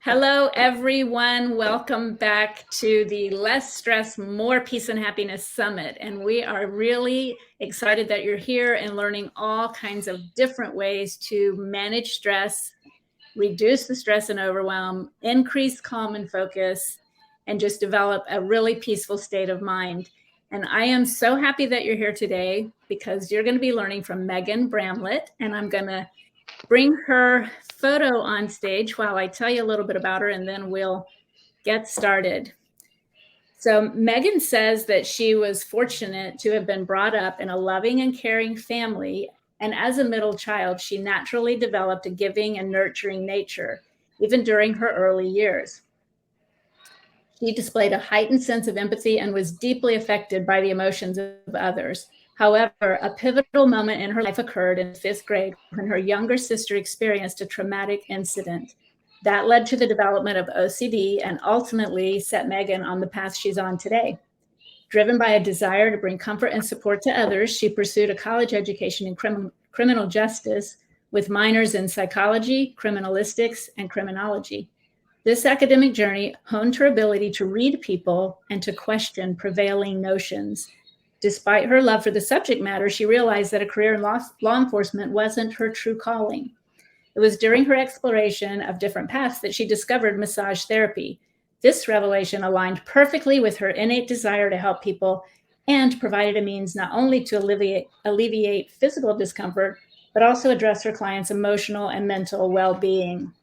Hello, everyone. Welcome back to the Less Stress, More Peace and Happiness Summit. And we are really excited that you're here and learning all kinds of different ways to manage stress, reduce the stress and overwhelm, increase calm and focus, and just develop a really peaceful state of mind. And I am so happy that you're here today because you're going to be learning from Meghan Bramlett, and I'm going to bring her photo on stage while I tell you a little bit about her, and then we'll get started. So Meghan says that she was fortunate to have been brought up in a loving and caring family. And as a middle child, she naturally developed a giving and nurturing nature, even during her early years. She displayed a heightened sense of empathy and was deeply affected by the emotions of others. However, a pivotal moment in her life occurred in fifth grade when her younger sister experienced a traumatic incident. That led to the development of OCD and ultimately set Meghan on the path she's on today. Driven by a desire to bring comfort and support to others, she pursued a college education in criminal justice with minors in psychology, criminalistics, and criminology. This academic journey honed her ability to read people and to question prevailing notions. Despite her love for the subject matter, she realized that a career in law enforcement wasn't her true calling. It was during her exploration of different paths that she discovered massage therapy. This revelation aligned perfectly with her innate desire to help people and provided a means not only to alleviate physical discomfort, but also address her clients' emotional and mental well-being.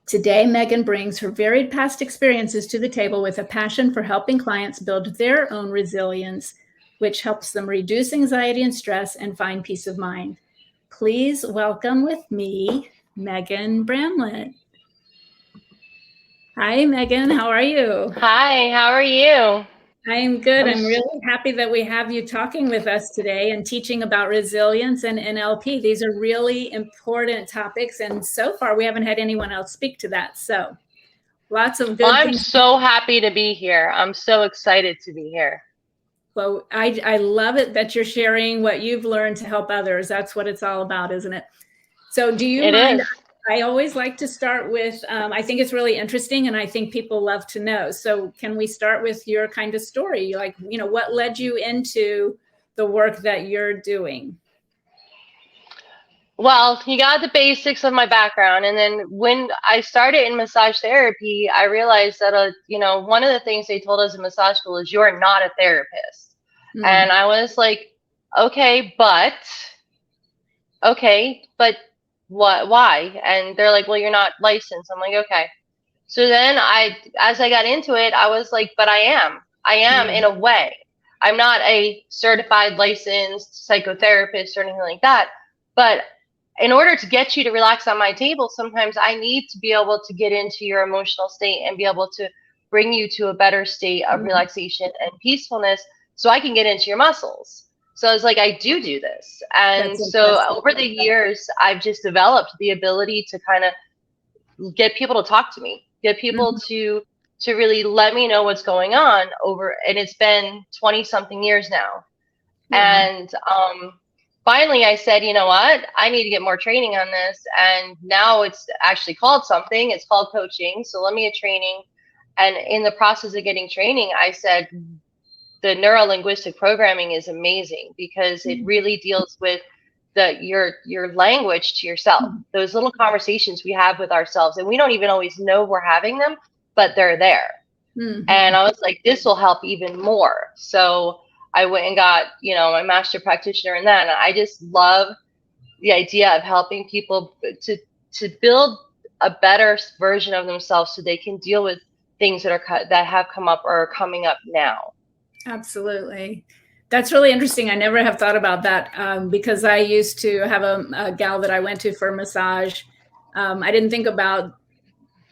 Today, Meghan brings her varied past experiences to the table with a passion for helping clients build their own resilience, which helps them reduce anxiety and stress and find peace of mind. Please welcome with me, Meghan Bramlett. Hi, Meghan. How are you? Hi, how are you? I am good. I'm I'm s- really happy that we have you talking with us today and teaching about resilience and NLP. These are really important topics, and so far we haven't had anyone else speak to that. So lots of well, good I'm things. so happy to be here. I'm so excited to be here. Well, I love it that you're sharing what you've learned to help others. That's what it's all about, isn't it? So do you It mind? is. I always like to start with, I think it's really interesting and I think people love to know. So can we start with your kind of story? Like, what led you into the work that you're doing? Well, you got the basics of my background, and then when I started in massage therapy, I realized that one of the things they told us in massage school is you're not a therapist. Mm, And I was like, okay, but okay, but what why? And they're like, well, you're not licensed. I'm like, okay. So then as I got into it, I was like, but I am. I am in mm, a way. I'm not a certified licensed psychotherapist or anything like that. But in order to get you to relax on my table, sometimes I need to be able to get into your emotional state and be able to bring you to a better state of mm. relaxation and peacefulness so I can get into your muscles. So I was like, I do this. And That's so impressive. over the years, I've just developed the ability to kind of get people to talk to me, get people Mhm. to really let me know what's going on over, and it's been 20 something years now. Wow. And finally I said, you know what, I need to get more training on this, and now it's actually called something. It's called coaching, so let me get training. And in the process of getting training, I said the neuro-linguistic programming is amazing because it Mm, really deals with your language to yourself, mm, those little conversations we have with ourselves, and we don't even always know we're having them, but they're there. And mhm. I was like, this will help even more. So I went and got, my master practitioner in that, and I just love the idea of helping people to build a better version of themselves so they can deal with things that have come up or are coming up now. Absolutely. That's really interesting. I never have thought about that because I used to have a gal that I went to for massage. I didn't think about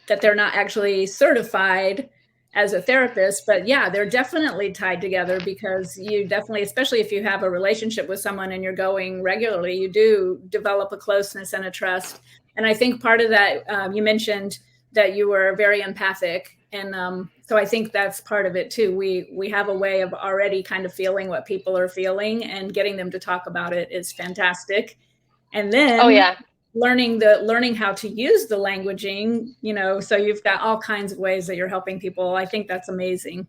that they're not actually certified as a therapist, but yeah, they're definitely tied together because you definitely, especially if you have a relationship with someone and you're going regularly, you do develop a closeness and a trust. And I think part of that, you mentioned that you were very empathic. And so I think that's part of it too. We have a way of already kind of feeling what people are feeling, and getting them to talk about it is fantastic. And Oh then yeah. learning how to use the languaging, so you've got all kinds of ways that you're helping people. I think that's amazing.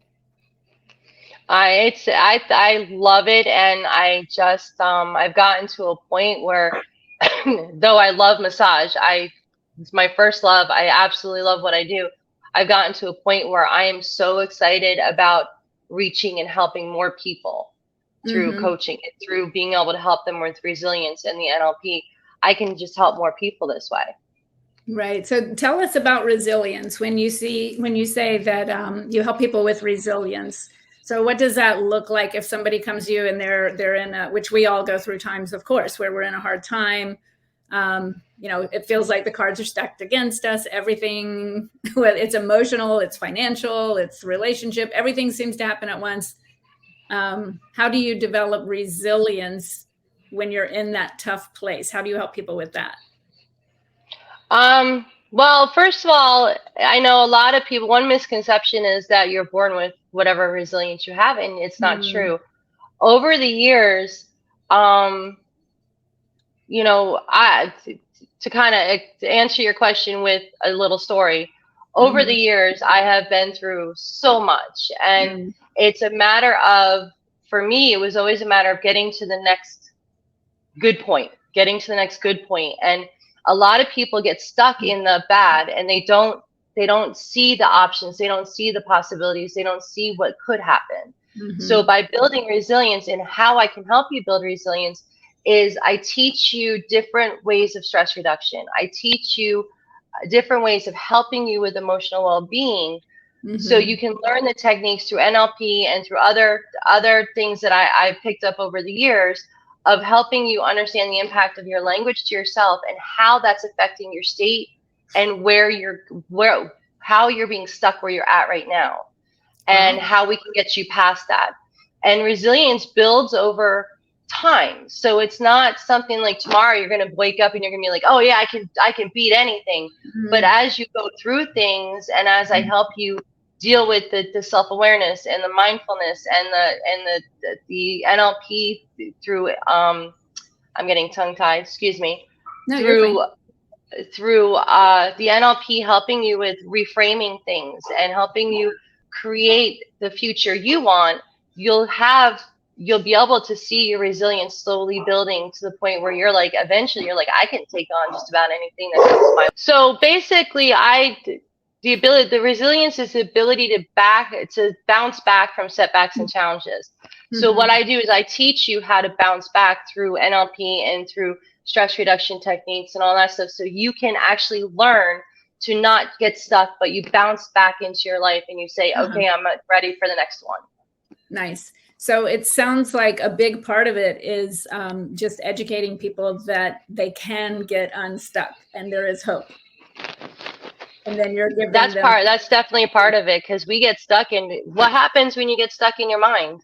I love it, and I just I've gotten to a point where though I love massage, it's my first love. I absolutely love what I do. I've gotten to a point where I am so excited about reaching and helping more people through coaching, through being able to help them with resilience and the NLP. I can just help more people this way. Right. So tell us about resilience. When you say that you help people with resilience, so what does that look like if somebody comes to you and they're in which we all go through times, of course, where we're in a hard time. It feels like the cards are stacked against us. Everything, well, it's emotional, it's financial, it's relationship. Everything seems to happen at once. How do you develop resilience when you're in that tough place? How do you help people with that? Well, first of all, I know a lot of people, one misconception is that you're born with whatever resilience you have, and it's not true. Over the years, to kind of answer your question with a little story, over the years, I have been through so much, and it's a matter of, for me, it was always a matter of getting to the next good point, and a lot of people get stuck in the bad, and they don't see the options, they don't see the possibilities, they don't see what could happen. So by building resilience, and how I can help you build resilience is I teach you different ways of stress reduction. I teach you different ways of helping you with emotional well-being, so you can learn the techniques through NLP and through other things that I've picked up over the years, of helping you understand the impact of your language to yourself and how that's affecting your state, and how you're being stuck where you're at right now, and how we can get you past that. And resilience builds over time. So it's not something like tomorrow you're going to wake up and you're going to be like, oh yeah, I can beat anything. But as you go through things, and as I help you deal with the self-awareness and the mindfulness and the NLP through I'm getting tongue-tied, excuse me. No, through the NLP helping you with reframing things and helping you create the future you want, you'll be able to see your resilience slowly building to the point where you're like, eventually you're like, I can take on just about anything that comes my way. So basically, the resilience is the ability to bounce back from setbacks and challenges. So what I do is I teach you how to bounce back through NLP and through stress reduction techniques and all that stuff, so you can actually learn to not get stuck, but you bounce back into your life and you say, okay, I'm ready for the next one. Nice. So it sounds like a big part of it is just educating people that they can get unstuck and there is hope. And then you're giving that's definitely a part of it, because we get stuck. And what happens when you get stuck in your mind?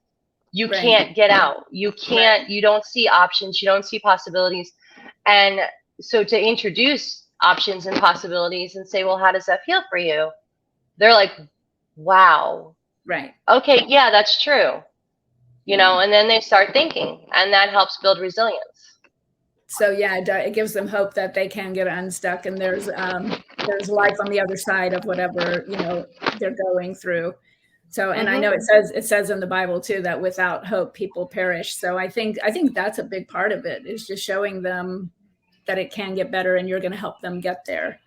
You can't get out. You can't, you don't see options, you don't see possibilities. And so to introduce options and possibilities and say, well, how does that feel for you? They're like, wow. Right. Okay, yeah, that's true. And then they start thinking, and that helps build resilience. So yeah, it gives them hope that they can get unstuck, and there's life on the other side of whatever, they're going through. So, and I know it says in the Bible too, that without hope, people perish. So I think that's a big part of it, is just showing them that it can get better, and you're going to help them get there.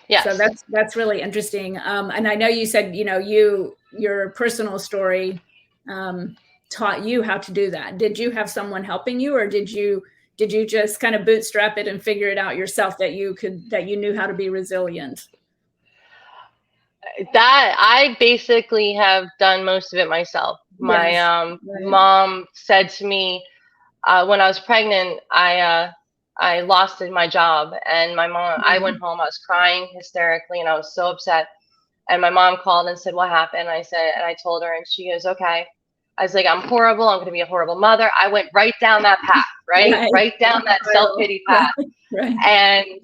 Yes. So that's really interesting. And I know you said, your personal story taught you how to do that. Did you have someone helping you, or did you just kind of bootstrap it and figure it out yourself, that you knew how to be resilient? That I basically have done most of it myself. My mom said to me when I was pregnant, I lost my job, and my mom, I went home, I was crying hysterically, and I was so upset. And my mom called and said, what happened? And I told her, and she goes, okay. I was like, I'm horrible. I'm going to be a horrible mother. I went right down that path, right down that self-pity path. Right. And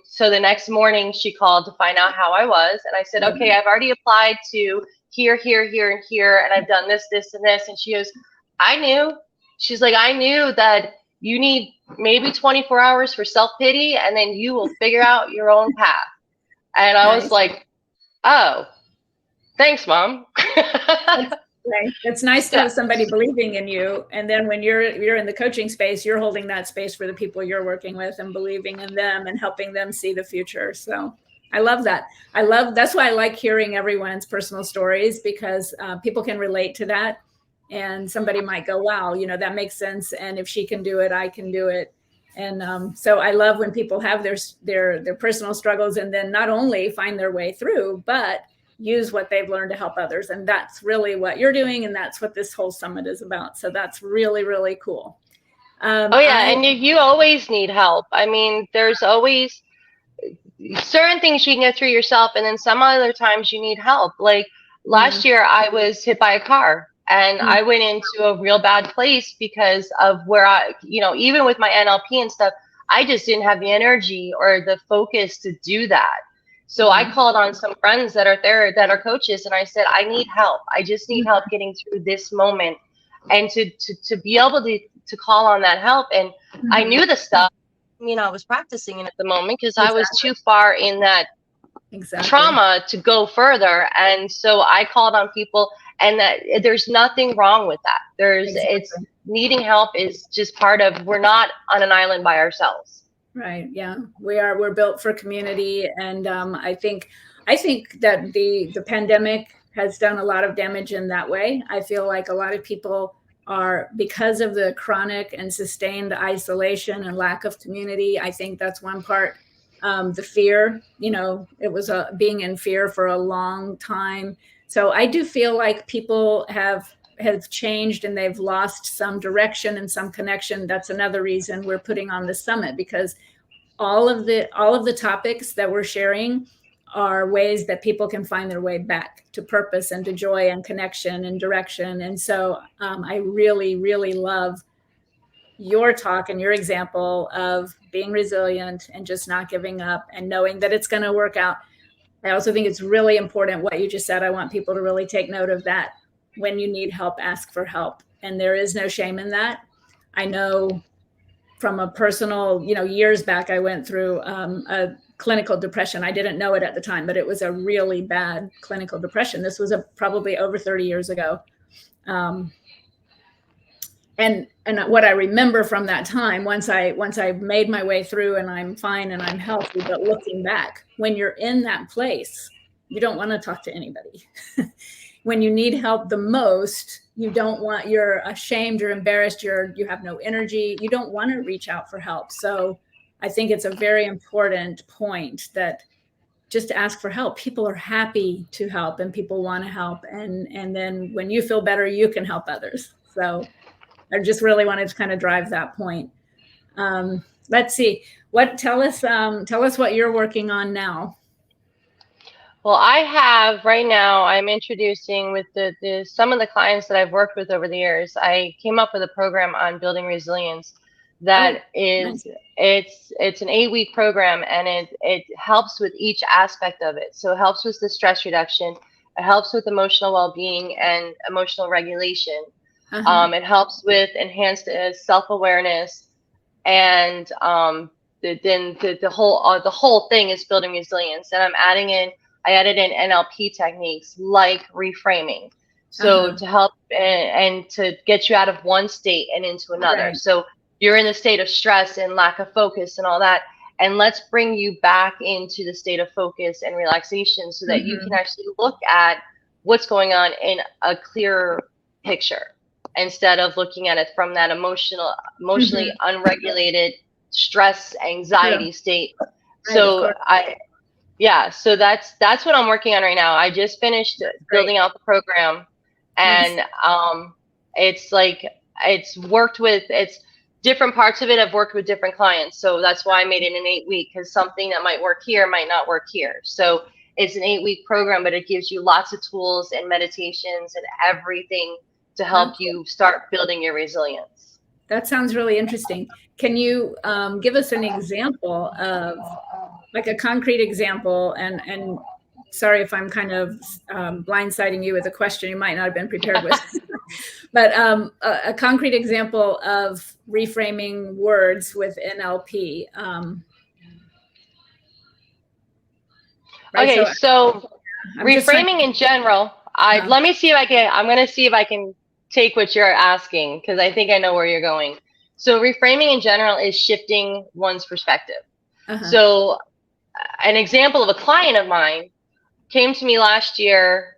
so the next morning she called to find out how I was. And I said, okay, I've already applied to here, and here, and I've done this, and this. And she goes, I knew. She's like, I knew that you need maybe 24 hours for self-pity, and then you will figure out your own path. And I was like, oh, thanks, Mom. Right. It's nice to have somebody believing in you. And then when you're in the coaching space, you're holding that space for the people you're working with and believing in them and helping them see the future. So I love that. That's why I like hearing everyone's personal stories, because people can relate to that. And somebody might go, wow, that makes sense. And if she can do it, I can do it. And so I love when people have their personal struggles and then not only find their way through, but use what they've learned to help others. And that's really what you're doing. And that's what this whole summit is about. So that's really, really cool. Oh yeah. And you always need help. I mean, there's always certain things you can get through yourself. And then some other times you need help. Like last year I was hit by a car and I went into a real bad place because of where even with my NLP and stuff, I just didn't have the energy or the focus to do that. So I called on some friends that are there, that are coaches, and I said, I need help. I just need help getting through this moment, and to be able to call on that help. And I knew the stuff. I was practicing it at the moment because I was too far in that trauma to go further. And so I called on people, and that there's nothing wrong with that. It's needing help is just part of, we're not on an island by ourselves. Right. Yeah, we're built for community. And I think that the pandemic has done a lot of damage in that way. I feel like a lot of people are, because of the chronic and sustained isolation and lack of community. I think that's one part. The fear, it was being in fear for a long time. So I do feel like people have changed and they've lost some direction and some connection. That's another reason we're putting on the summit, because all of the topics that we're sharing are ways that people can find their way back to purpose and to joy and connection and direction. And so I really, really love your talk and your example of being resilient and just not giving up and knowing that it's going to work out. I also think it's really important what you just said. I want people to really take note of that. When you need help, ask for help. And there is no shame in that. I know from a personal, years back, I went through a clinical depression. I didn't know it at the time, but it was a really bad clinical depression. This was probably over 30 years ago. And what I remember from that time, once I made my way through and I'm fine and I'm healthy, but looking back, when you're in that place, you don't want to talk to anybody. When you need help the most, you're ashamed, you're embarrassed, you have no energy. You don't want to reach out for help. So I think it's a very important point that just ask for help. People are happy to help and people want to help. And then when you feel better, you can help others. So I just really wanted to kind of drive that point. Let's see. Tell us what you're working on now. Well, I have right now, I'm introducing with some of the clients that I've worked with over the years. I came up with a program on building resilience that is, nice. It's an 8-week program, and it helps with each aspect of it. So it helps with the stress reduction. It helps with emotional well-being and emotional regulation. It helps with enhanced self-awareness, and the whole thing is building resilience. And I added in NLP techniques like reframing, so to help and to get you out of one state and into another. Right. So you're in a state of stress and lack of focus and all that, and let's bring you back into the state of focus and relaxation so that you can actually look at what's going on in a clearer picture, instead of looking at it from that emotionally unregulated stress, anxiety state. So so that's what I'm working on right now. I just finished building out the program, and it's different parts of it. I've worked with different clients, so that's why I made it an 8-week, because something that might work here might not work here. So it's an 8-week program, but it gives you lots of tools and meditations and everything to help you start building your resilience. That sounds really interesting. Can you give us an example of, like a concrete example? And sorry if I'm kind of blindsiding you with a question you might not have been prepared with. But a concrete example of reframing words with NLP. Right. Okay, so I'm just trying. reframing in general, Uh, let me see if I'm going to see if I can take what you're asking, because I think I know where you're going. So reframing in general is shifting one's perspective. uh-huh. So an example of a client of mine came to me last year.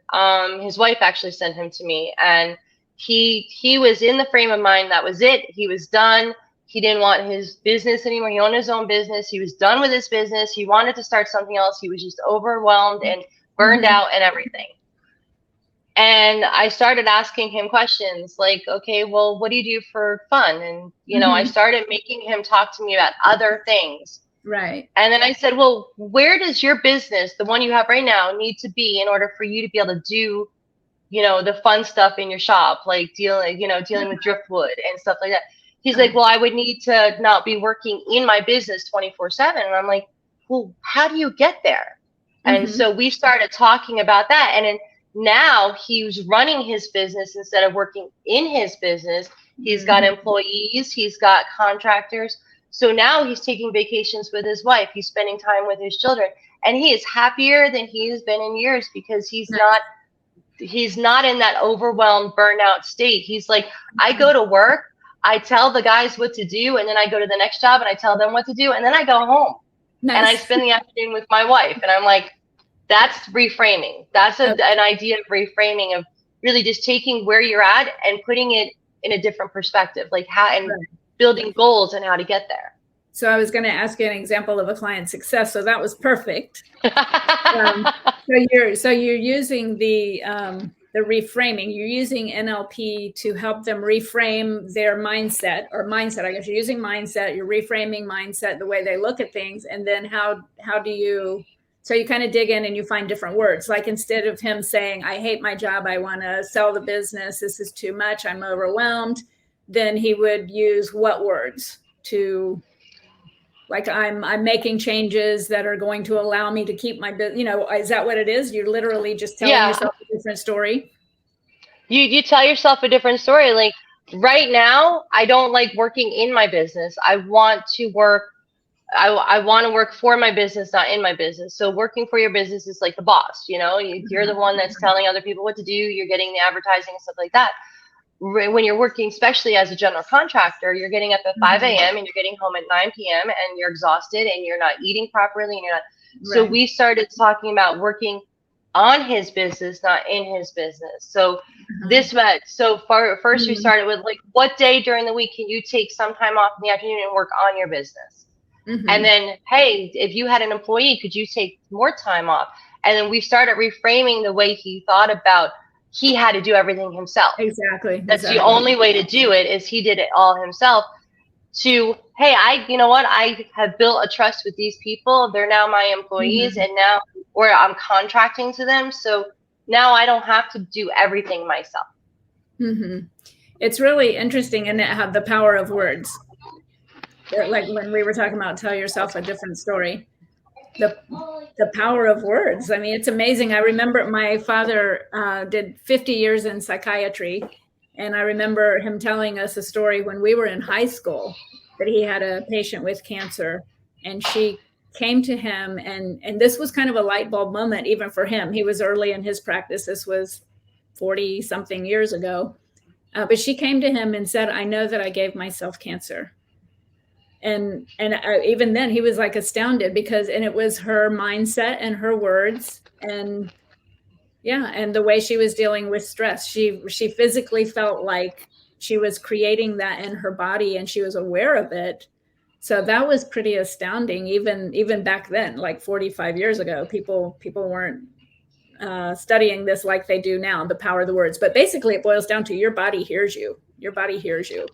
His wife actually sent him to me, and he was in the frame of mind that was it. He was done. He didn't want his business anymore. He owned his own business. He was done with his business. He wanted to start something else. He was just overwhelmed and burned out and everything. And I started asking him questions like, okay, well, what do you do for fun? And, I started making him talk to me about other things. Right. And then I said, well, where does your business, the one you have right now, need to be in order for you to be able to do, the fun stuff in your shop, like dealing with driftwood and stuff like that. He's like, well, I would need to not be working in my business 24/7. And I'm like, well, how do you get there? And so we started talking about that. And then now he's running his business instead of working in his business. He's got employees, he's got contractors. So now he's taking vacations with his wife. He's spending time with his children, and he is happier than he's been in years because he's not in that overwhelmed burnout state. He's like, I go to work, I tell the guys what to do, and then I go to the next job and I tell them what to do, and then I go home. Nice. And I spend the afternoon with my wife. And I'm like, that's reframing. That's an idea of reframing, of really just taking where you're at and putting it in a different perspective, like how, and building goals and how to get there. So I was going to ask you an example of a client success. So that was perfect. So you're using the reframing. You're using NLP to help them reframe their mindset, I guess. You're using mindset. You're reframing mindset, the way they look at things, and then how do you? So you kind of dig in and you find different words. Like instead of him saying, "I hate my job. I want to sell the business. This is too much. I'm overwhelmed," then he would use what words to? Like I'm making changes that are going to allow me to keep my business. Is that what it is? You're literally just telling yourself a different story. You tell yourself a different story. Like right now, I don't like working in my business. I want to work. I want to work for my business, not in my business. So working for your business is like the boss. You're the one that's telling other people what to do. You're getting the advertising and stuff like that. When you're working, especially as a general contractor, you're getting up at 5 a.m. and you're getting home at 9 p.m. and you're exhausted and you're not eating properly and you're not. So we started talking about working on his business, not in his business. So first we started with like, what day during the week can you take some time off in the afternoon and work on your business? And then, hey, if you had an employee, could you take more time off? And then we started reframing the way he thought about he had to do everything himself. Exactly. That's the only way to do it, is he did it all himself. To, hey, I have built a trust with these people. They're now my employees, and now, or I'm contracting to them. So now I don't have to do everything myself. It's really interesting, and it had the power of words. Like when we were talking about tell yourself a different story. The power of words. I mean, it's amazing. I remember my father did 50 years in psychiatry. And I remember him telling us a story when we were in high school that he had a patient with cancer. And she came to him. And this was kind of a light bulb moment, even for him. He was early in his practice. This was 40 something years ago. But she came to him and said, "I know that I gave myself cancer." And even then he was like astounded and it was her mindset and her words and the way she was dealing with stress. She physically felt like she was creating that in her body and she was aware of it. So that was pretty astounding. Even back then, like 45 years ago, people weren't studying this like they do now, the power of the words. But basically it boils down to your body hears you. Your body hears you.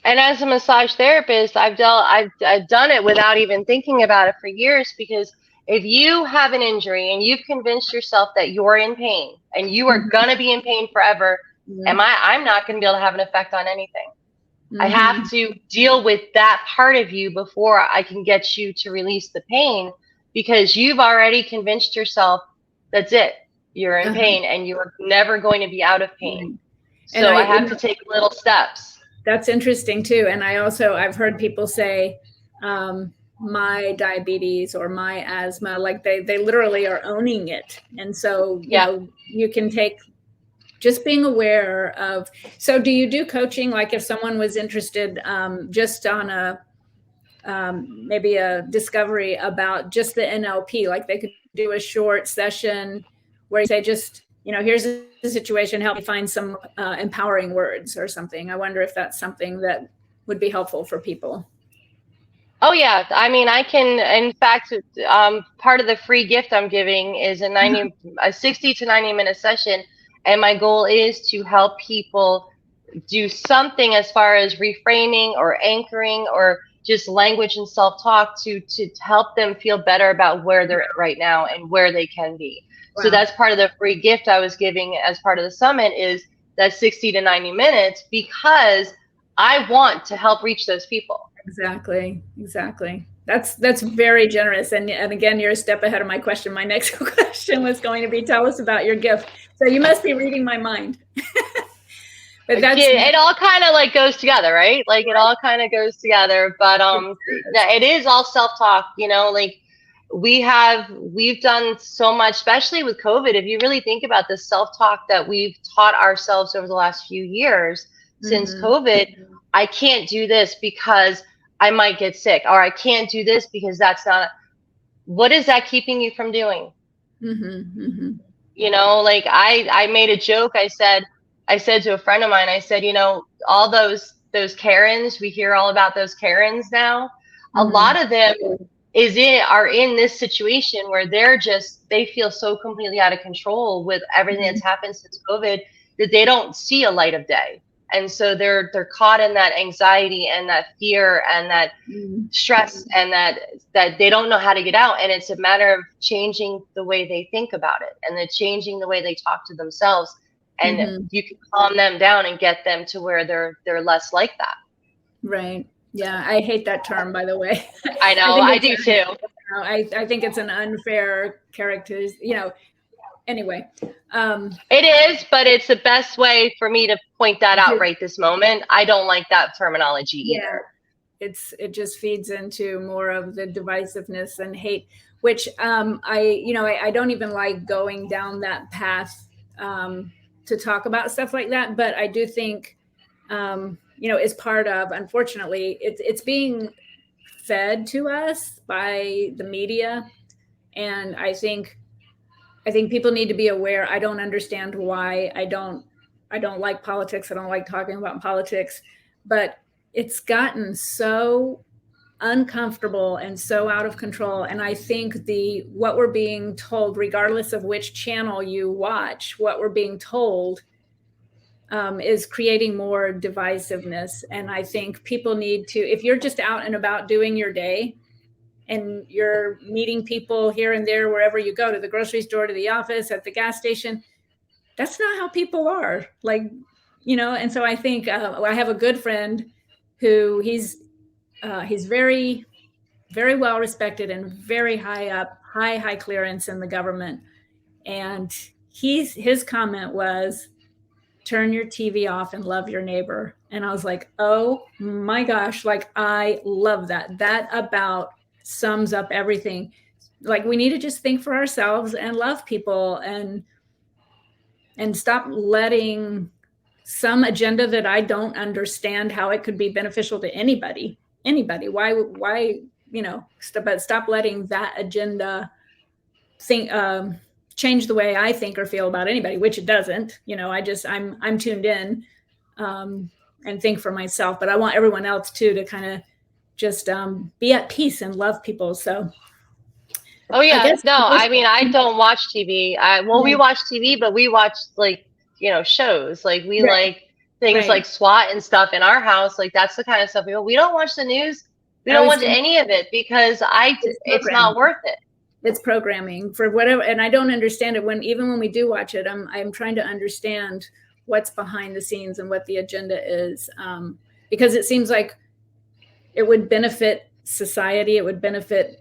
And as a massage therapist, I've done it without even thinking about it for years, because if you have an injury and you've convinced yourself that you're in pain and you are going to be in pain forever, I'm not going to be able to have an effect on anything. I have to deal with that part of you before I can get you to release the pain, because you've already convinced yourself that's it. You're in pain and you're never going to be out of pain. And So I have to take little steps. That's interesting too. And I've heard people say, my diabetes or my asthma, like they literally are owning it. And so, you can take just being aware of. So do you do coaching? Like if someone was interested, just on a, maybe a discovery about just the NLP, like they could do a short session where you say, just, here's the situation, help me find some empowering words or something. I wonder if that's something that would be helpful for people. Oh yeah, I mean, I can. In fact, part of the free gift I'm giving is a 60 to 90 minute session, and my goal is to help people do something as far as reframing or anchoring or just language and self-talk to help them feel better about where they're at right now and where they can be. Wow. So that's part of the free gift I was giving as part of the summit, is that 60 to 90 minutes, because I want to help reach those people. Exactly. That's very generous. And again, you're a step ahead of my question. My next question was going to be, tell us about your gift. So you must be reading my mind. But it all kind of like goes together, right? Like it all kind of goes together. But it is all self-talk, like we've done so much, especially with COVID. If you really think about the self-talk that we've taught ourselves over the last few years since COVID, I can't do this because I might get sick, or I can't do this because that's not. What is that keeping you from doing? Like I made a joke. I said to a friend of mine, I said, all those Karens, we hear all about those Karens now. A lot of them are in this situation where they feel so completely out of control with everything that's happened since COVID that they don't see a light of day. And so they're caught in that anxiety and that fear and that stress, and that they don't know how to get out. And it's a matter of changing the way they think about it, and then changing the way they talk to themselves. And you can calm them down and get them to where they're less like that. Right. Yeah. I hate that term, by the way. I know. I do too. I think it's an unfair character, anyway. It is, but it's the best way for me to point that out right this moment. I don't like that terminology either. It just feeds into more of the divisiveness and hate, which I don't even like going down that path to talk about stuff like that. But I do think is part of, unfortunately, it's being fed to us by the media, and I think people need to be aware. I don't understand why. I don't like politics. I don't like talking about politics, but it's gotten so uncomfortable and so out of control. And I think what we're being told, regardless of which channel you watch, what we're being told is creating more divisiveness. And I think people need to, if you're just out and about doing your day, and you're meeting people here and there, wherever you go, to the grocery store, to the office, at the gas station, that's not how people are. And so I think I have a good friend who he's very, very well respected and very high up, high clearance in the government. And his comment was, turn your TV off and love your neighbor. And I was like, oh my gosh, I love that. That about sums up everything. We need to just think for ourselves and love people, and stop letting some agenda that I don't understand how it could be beneficial to anybody. Why, but stop letting that agenda change the way I think or feel about anybody, which it doesn't. I'm tuned in and think for myself, but I want everyone else too to kind of just be at peace and love people. So I mean, I don't watch TV. We watch TV, but we watch shows. We like things like SWAT and stuff in our house. That's the kind of stuff we don't watch the news. We don't watch any of it because it's not worth it. It's programming for whatever, and I don't understand it. Even when we do watch it, I'm trying to understand what's behind the scenes and what the agenda is, because it seems like it would benefit society. It would benefit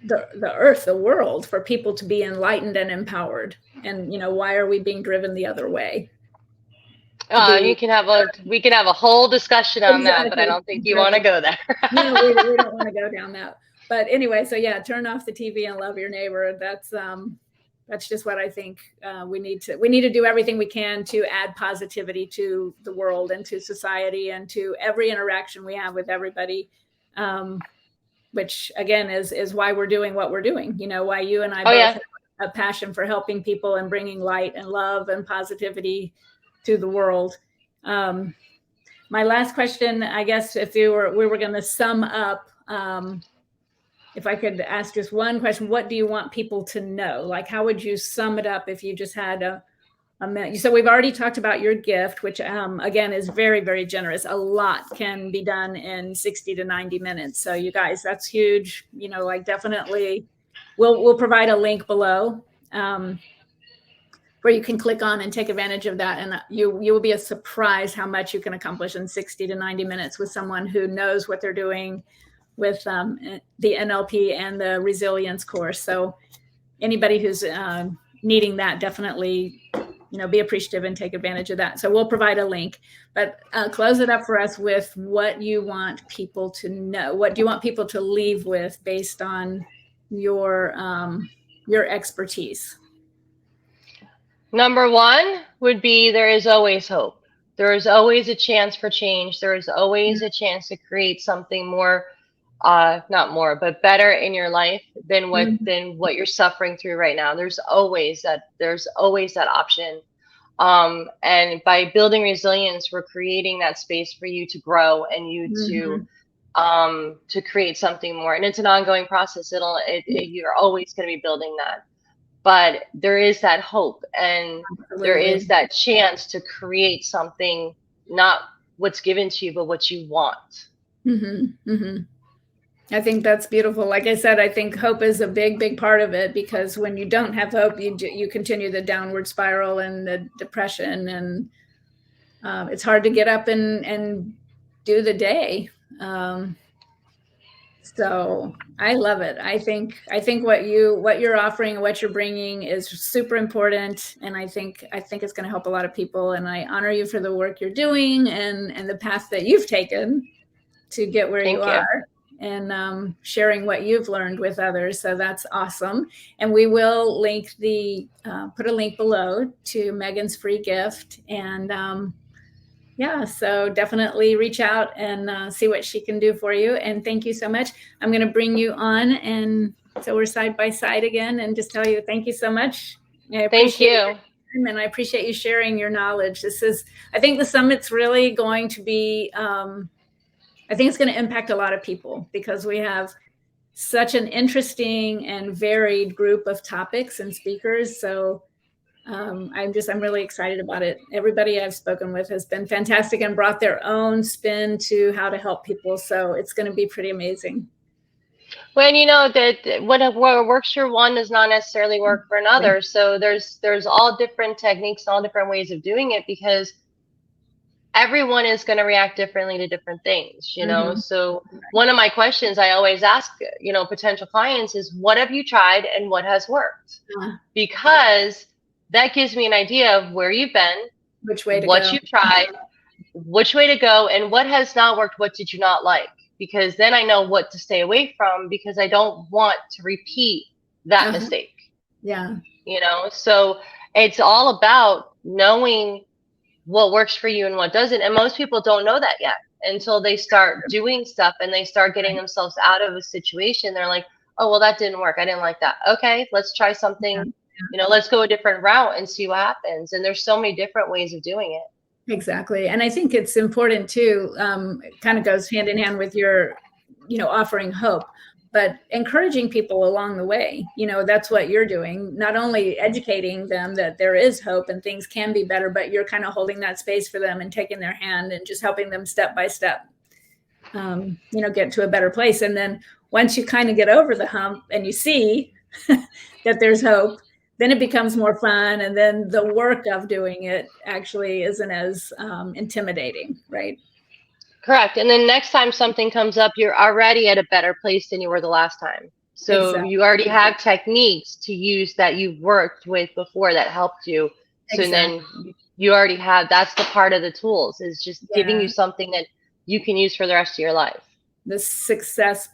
the earth, the world, for people to be enlightened and empowered. And why are we being driven the other way? to You be can have we can have a whole discussion on that, but I exactly, don't think you want to exactly. go there. No, we don't want to go down that. But anyway, so yeah, turn off the TV and love your neighbor. That's just what I think we need to do everything we can to add positivity to the world and to society and to every interaction we have with everybody. Which again is why we're doing what we're doing. You know, why you and I Oh both yeah. have a passion for helping people and bringing light and love and positivity to the world. Um, my last question, I guess, if we were going to sum up, if I could ask just one question, what do you want people to know? Like, how would you sum it up if you just had a minute? So we've already talked about your gift, which again is very, very generous. A lot can be done in 60 to 90 minutes. So you guys, that's huge. You know, like definitely, we'll provide a link below. Where you can click on and take advantage of that. And you will be surprised how much you can accomplish in 60 to 90 minutes with someone who knows what they're doing with the NLP and the resilience course. So anybody who's needing that, definitely, you know, be appreciative and take advantage of that. So we'll provide a link, but close it up for us with what you want people to know. What do you want people to leave with based on your expertise? Number one would be there is always hope. There is always a chance for change. There is always a chance to create something more, not more, but better in your life than what you're suffering through right now. There's always that option. And by building resilience, we're creating that space for you to grow and you to create something more. And it's an ongoing process. You're always going to be building that. But there is that hope and there Absolutely. is that chance to create something, not what's given to you, but what you want. I think that's beautiful. Like I said, I think hope is a big, big part of it, because when you don't have hope, you continue the downward spiral and the depression, and it's hard to get up and do the day. So I love it. I think what you're offering and what you're bringing is super important, and I think it's going to help a lot of people. And I honor you for the work you're doing and the path that you've taken to get where you Thank you. are, and sharing what you've learned with others. So that's awesome. And we will link put a link below to Meghan's free gift. And yeah, so definitely reach out and see what she can do for you. And thank you so much. I'm going to bring you on, and so we're side by side again, and just tell you thank you so much. I Thank appreciate you. and I appreciate you sharing your knowledge. I think the summit's really going to be, I think it's going to impact a lot of people, because we have such an interesting and varied group of topics and speakers. So I'm really excited about it. Everybody I've spoken with has been fantastic and brought their own spin to how to help people. So it's going to be pretty amazing. When you know that what works for one does not necessarily work for another. So there's all different techniques, all different ways of doing it, because everyone is going to react differently to different things, you know? So one of my questions I always ask, potential clients is, what have you tried and what has worked? Because that gives me an idea of where you've been, which way to what go. you've tried, which way to go, and what has not worked, what did you not like? Because then I know what to stay away from, because I don't want to repeat that mistake. Yeah. So it's all about knowing what works for you and what doesn't. And most people don't know that yet until they start doing stuff and they start getting themselves out of a situation. They're like, oh, well, that didn't work. I didn't like that. Okay, let's try something, let's go a different route and see what happens. And there's so many different ways of doing it. Exactly. And I think it's important too, it kind of goes hand in hand with your, offering hope, but encouraging people along the way. That's what you're doing, not only educating them that there is hope and things can be better, but you're kind of holding that space for them and taking their hand and just helping them step by step, get to a better place. And then once you kind of get over the hump and you see that there's hope, then it becomes more fun. And then the work of doing it actually isn't as intimidating, right? Correct. And then next time something comes up, you're already at a better place than you were the last time. So Exactly. you already have techniques to use that you've worked with before that helped you. So Exactly. then you already have. That's the part of the tools, is just giving Yeah. you something that you can use for the rest of your life. The success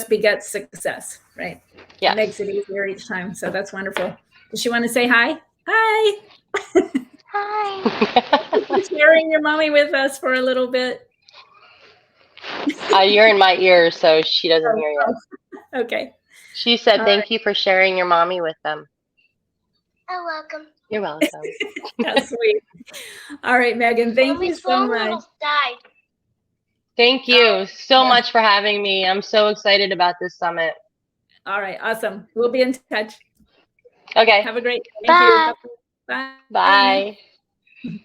begets success, right? Yes. It makes it easier each time. So that's wonderful. Does she want to say hi? Hi. Hi. Thank you for sharing your mommy with us for a little bit. You're in my ear, so she doesn't hear you. Okay. She said, All thank you for sharing your mommy with them. You're welcome. You're welcome. How sweet. All right, Megan, thank you Mommy's so phone much. almost died. Thank you so much for having me. I'm so excited about this summit. All right, awesome. We'll be in touch. Okay. Have a great day. Bye. Thank you. Bye. Bye.